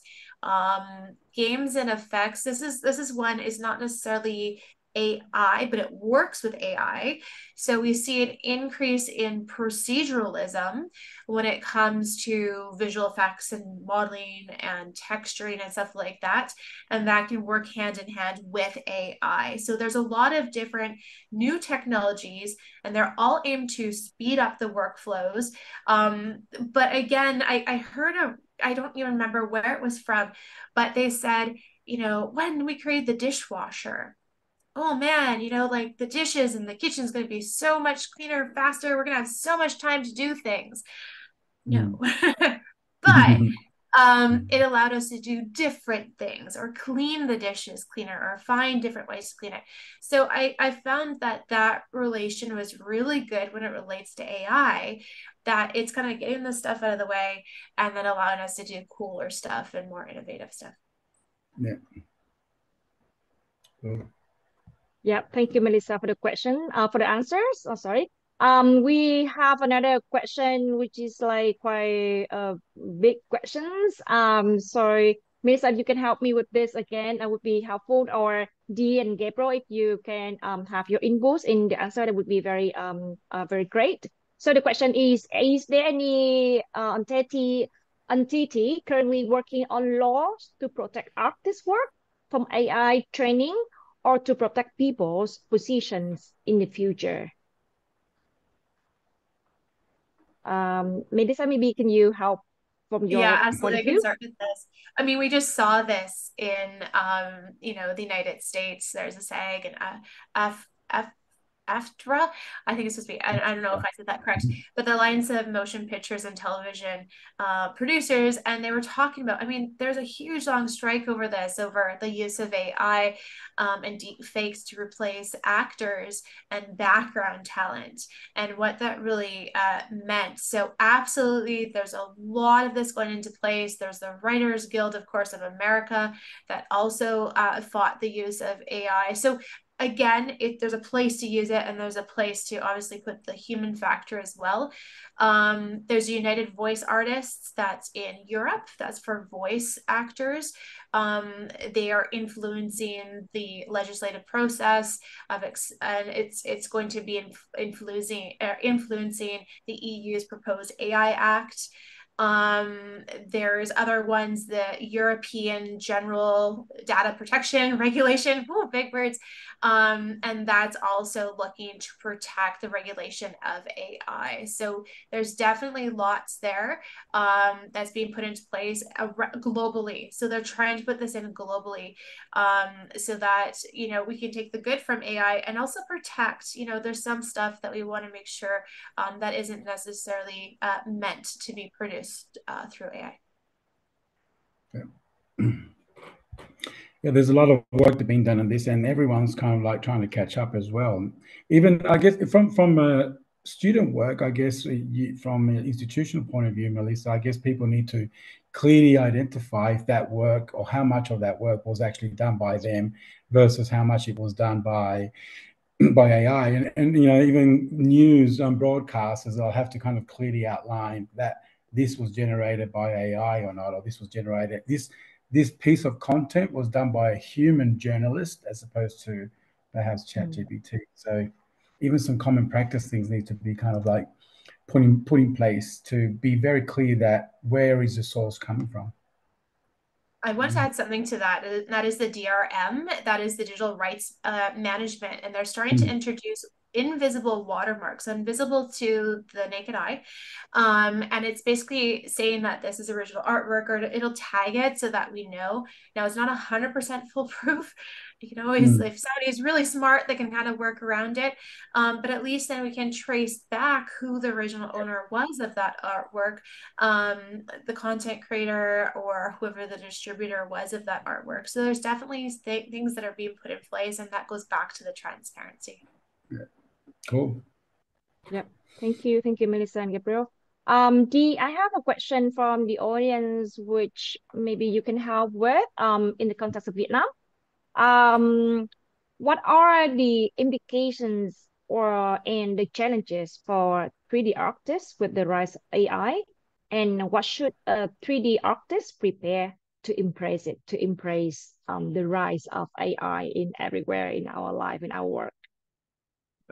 Games and effects. This is one is not necessarily AI, but it works with AI. So we see an increase in proceduralism when it comes to visual effects and modeling and texturing and stuff like that. And that can work hand in hand with AI. So there's a lot of different new technologies, and they're all aimed to speed up the workflows. But again, I heard I don't even remember where it was from, but they said, when we created the dishwasher, oh man, like the dishes in the kitchen is going to be so much cleaner, faster. We're going to have so much time to do things. No. But it allowed us to do different things, or clean the dishes cleaner, or find different ways to clean it. So I found that relation was really good when it relates to AI, that it's kind of getting the stuff out of the way and then allowing us to do cooler stuff and more innovative stuff. Yeah. Cool. Yeah, thank you, Melissa, for the question, for the answers. Oh, sorry. We have another question, which is like quite big questions. So Melissa, if you can help me with this again, that would be helpful. Or Dee and Gabriel, if you can have your inputs in the answer, that would be very great. So the question is there any entity currently working on laws to protect artists' work from AI training, or to protect people's positions in the future? Melissa, maybe can you help from your point absolutely. of I can view? start with this. I mean, we just saw this in the United States. There's a SAG and AFTRA, I think it's supposed to be, I don't know if I said that correct, but the Alliance of Motion Pictures and Television Producers, and they were talking about, there's a huge long strike over this, over the use of AI and deep fakes to replace actors and background talent, and what that really meant. So absolutely, there's a lot of this going into place. There's the Writers Guild, of course, of America, that also fought the use of AI. So again, there's a place to use it, and there's a place to obviously put the human factor as well. There's United Voice Artists that's in Europe, that's for voice actors. They are influencing the legislative process and it's going to be influencing the EU's proposed AI Act. There's other ones, the European General Data Protection Regulation, big words, and that's also looking to protect the regulation of AI. So there's definitely lots there that's being put into place globally. So they're trying to put this in globally, so that we can take the good from AI and also protect. There's some stuff that we want to make sure that isn't necessarily meant to be produced through AI. Yeah, there's a lot of work being done on this, and everyone's kind of like trying to catch up as well. Even I guess from student work, I guess, from an institutional point of view, Melissa, I guess people need to clearly identify if that work or how much of that work was actually done by them versus how much it was done by AI. And even news broadcasters, they'll have to kind of clearly outline that this was generated by AI or not, or this piece of content was done by a human journalist as opposed to perhaps ChatGPT. So even some common practice things need to be kind of like put in place to be very clear that where is the source coming from. I want to add something to that, and that is the DRM, that is the digital rights management, and they're starting to introduce invisible watermarks, invisible to the naked eye, and it's basically saying that this is original artwork, or it'll tag it so that we know. Now, it's not 100% foolproof. You can always, if somebody is really smart, they can kind of work around it, but at least then we can trace back who the original owner was of that artwork, the content creator or whoever the distributor was of that artwork. So there's definitely things that are being put in place, and that goes back to the transparency. Yeah. Cool. Yep. Thank you, Melissa and Gabriel. Dee, I have a question from the audience, which maybe you can help with in the context of Vietnam. What are the implications and the challenges for 3D artists with the rise of AI? And what should a 3D artist prepare to embrace the rise of AI in everywhere in our life, in our work?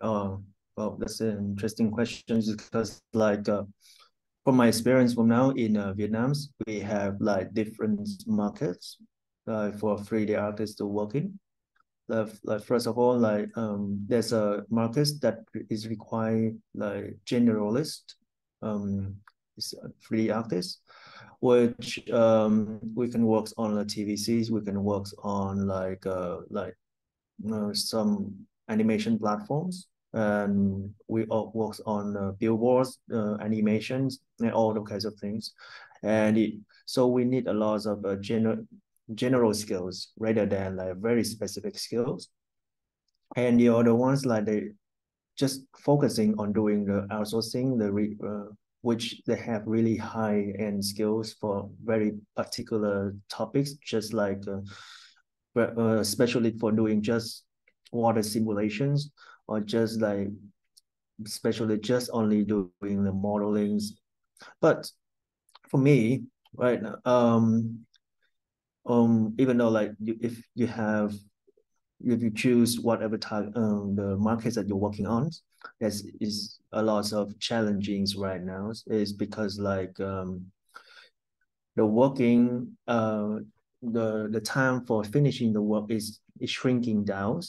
Oh, well, that's an interesting question because from my experience from now in Vietnam, we have like different markets for 3D artists to work in. Like first of all, there's a market that is required like generalist 3D artists, which we can work on the TVCs, we can work on some animation platforms, and we all work on billboards, animations, and all those kinds of things. And so we need a lot of general skills rather than like very specific skills. And the other ones, like they just focusing on doing the outsourcing, which they have really high end skills for very particular topics, just like especially for doing just water simulations, or just like especially just only doing the modelings. But for me, right now, even though like if you choose whatever type the markets that you're working on, is a lot of challenges right now. Is because like the working the time for finishing the work is shrinking down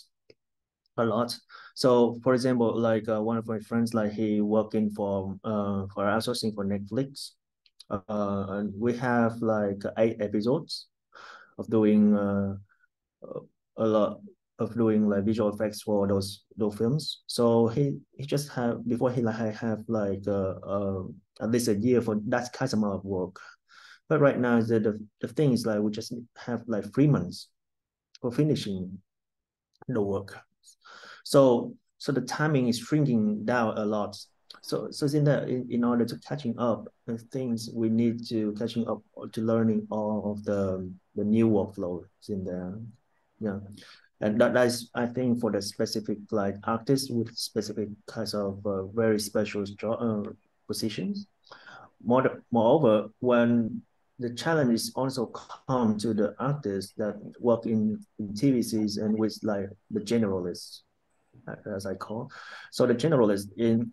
a lot. So for example, like one of my friends, like he working for outsourcing for Netflix, and we have like 8 episodes of doing a lot of doing like visual effects for those films. So he just have before he like have like at least a year for that kind of amount of work. But right now the thing is like we just have like 3 months for finishing the work. So the timing is shrinking down a lot. So in order to catching up the things, we need to catching up to learning all of the new workflows in there. Yeah. And that's, I think, for the specific like artists with specific kinds of very special positions. Moreover, when the challenge is also come to the artists that work in TVCs and with like the generalists, as I call. So the generalists,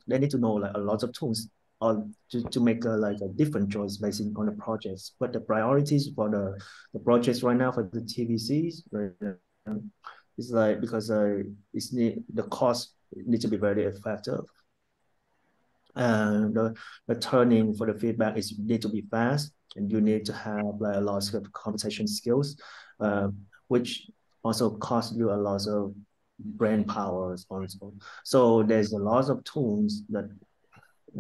they need to know like a lot of tools to make like a different choice based on the projects. But the priorities for the projects right now for the TVCs, right, it's like because the cost needs to be very effective. And the turning for the feedback is need to be fast, and you need to have like a lot of conversation skills, which also cost you a lot of brain powers also. So there's a lot of tools that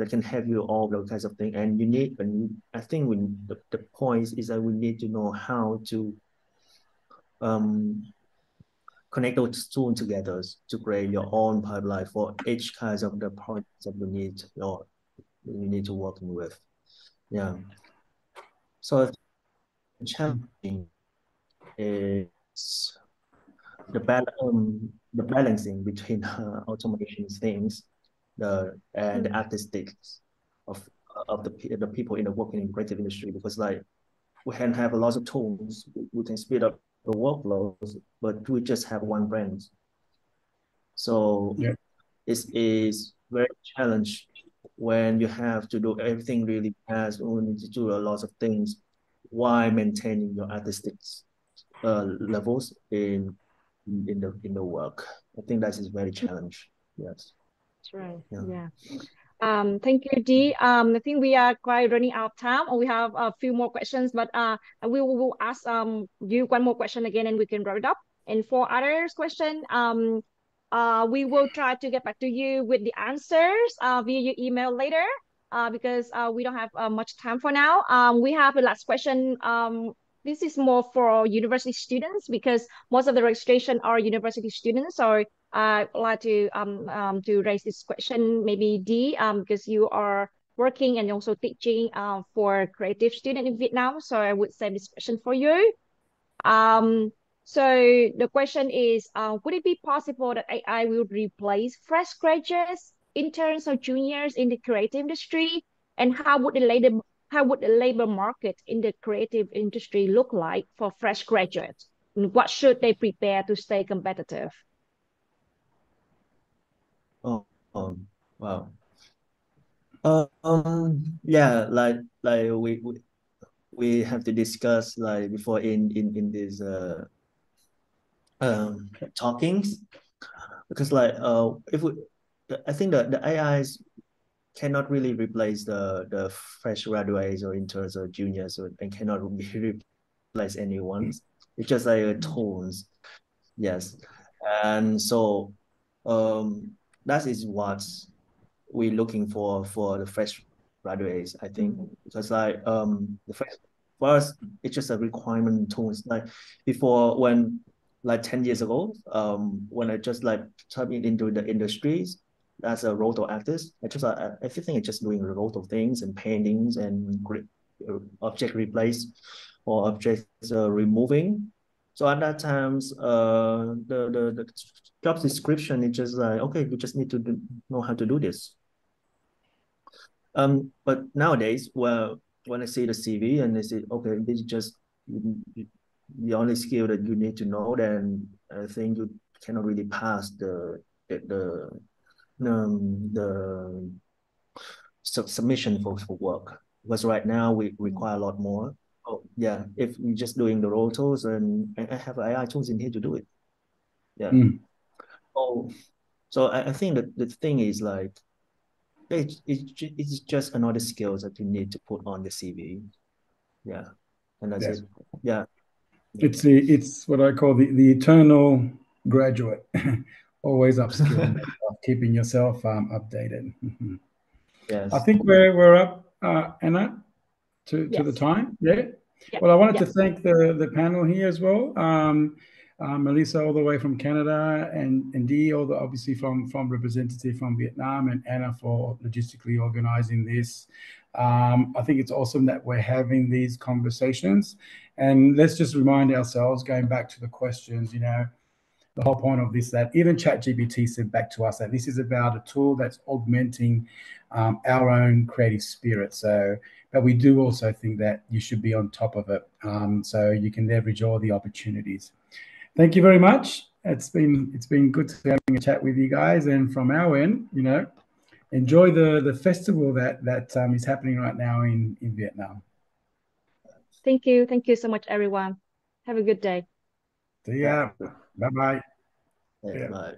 can help you all those kinds of things, and you need. And I think the point is that we need to know how to connect those tools together to create your own pipeline for each kind of the projects that you need to work with. Yeah. So the challenging is the balancing between automation things and the artistics of the people in the working in creative industry, because like we can have a lot of tools, we can speed up the workflows, but we just have one brand. So Yeah. it is very challenging when you have to do everything really fast, or need to do a lot of things while maintaining your artistic levels in the work. I think that is very challenging. Yes. That's right. Yeah. Yeah. Thank you, Dee. I think we are quite running out of time. We have a few more questions, but we will ask you one more question again, and we can wrap it up. And for others question, we will try to get back to you with the answers via your email later. Because we don't have much time for now. We have the last question. This is more for university students, because most of the registration are university students. So I'd like to raise this question, maybe Dee, because you are working and also teaching for creative student in Vietnam. So I would save this question for you. So the question is, would it be possible that AI will replace fresh graduates, interns, or juniors in the creative industry? And how would the labor market in the creative industry look like for fresh graduates? And what should they prepare to stay competitive? Oh, wow. Yeah, like we have to discuss like before in this talkings, because like I think the AIs cannot really replace the fresh graduates or interns or juniors, and cannot replace anyone. It's just like a tools. Yes. And so that is what we're looking for the fresh graduates, I think, because like the fresh, for us, it's just a requirement tools. Like before, when like 10 years ago, when I just like tapping into the industries as a roto artist, I just everything is just doing roto things and paintings and object replace or objects removing. So at that times, the job description is just like, okay, you just need to know how to do this. But nowadays, well, when I see the CV and they say, okay, this is just the only skill that you need to know, then I think you cannot really pass the submission for work, because right now we require a lot more. Oh yeah, if you're just doing the role tools, and I have AI tools in here to do it. Yeah. Oh, so I think that the thing is like, it's just another skills that you need to put on the CV. Yeah, and that's it. Yeah. It's what I call the eternal graduate, always upskilling yourself, keeping yourself updated. Yes. I think we're up, Anna, to Yes. the time. Yeah. Yeah. Well, I wanted to thank the panel here as well. Melissa all the way from Canada, and Dee obviously from representative from Vietnam, and Anna for logistically organizing this. I think it's awesome that we're having these conversations, and let's just remind ourselves, going back to the questions, the whole point of this, that even ChatGPT said back to us that this is about a tool that's augmenting our own creative spirit. So, but we do also think that you should be on top of it, so you can leverage all the opportunities. Thank you very much. It's been good to having a chat with you guys, and from our end, enjoy the festival that is happening right now in Vietnam. Thank you so much, everyone. Have a good day. See ya. Bye-bye. Yeah, bye.